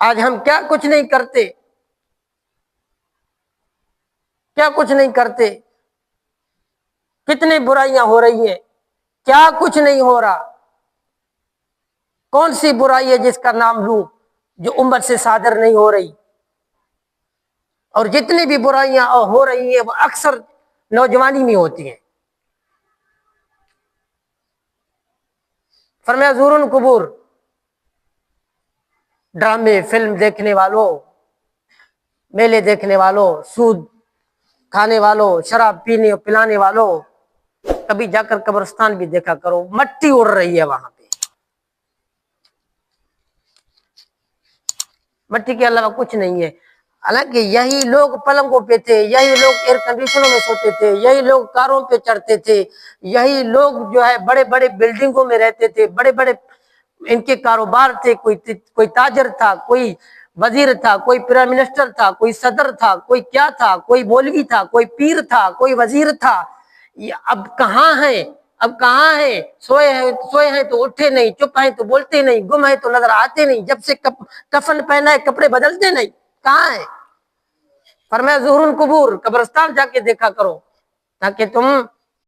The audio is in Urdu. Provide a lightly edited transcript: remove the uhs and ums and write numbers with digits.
آج ہم کیا کچھ نہیں کرتے، کیا کچھ نہیں کرتے، کتنی برائیاں ہو رہی ہیں، کیا کچھ نہیں ہو رہا۔ کون سی برائی ہے جس کا نام لوں جو امت سے صادر نہیں ہو رہی؟ اور جتنی بھی برائیاں ہو رہی ہیں وہ اکثر نوجوانی میں ہوتی ہیں۔ فرمایا زور القبور، ڈرامے فلم دیکھنے والوں، میلے دیکھنے والوں، سود کھانے والوں، شراب پینے اور پلانے والوں، کبھی جا کر قبرستان بھی دیکھا کرو، مٹی اڑ رہی ہے وہاں پہ، مٹی کے علاوہ کچھ نہیں ہے۔ حالانکہ یہی لوگ پلنگوں پہ تھے، یہی لوگ ایئر کنڈیشنوں میں سوتے تھے، یہی لوگ کاروں پہ چڑھتے تھے، یہی لوگ جو ہے بڑے بڑے بلڈنگوں میں رہتے تھے، بڑے بڑے ان کے کاروبار تھے، کوئی تاجر تھا، کوئی وزیر تھا، کوئی پرائم منسٹر تھا، کوئی صدر تھا، کوئی کیا تھا، کوئی مولوی تھا، کوئی پیر تھا، کوئی وزیر تھا۔ اب کہاں ہیں؟ اب کہاں ہیں؟ سوئے ہیں تو اٹھے نہیں، چپ ہیں تو بولتے نہیں، گم ہیں تو نظر آتے نہیں، جب سے کفن پہنا ہے کپڑے بدلتے نہیں، کہاں ہیں؟ فرمایا ظہور القبور، قبرستان جا کے دیکھا کرو تاکہ تم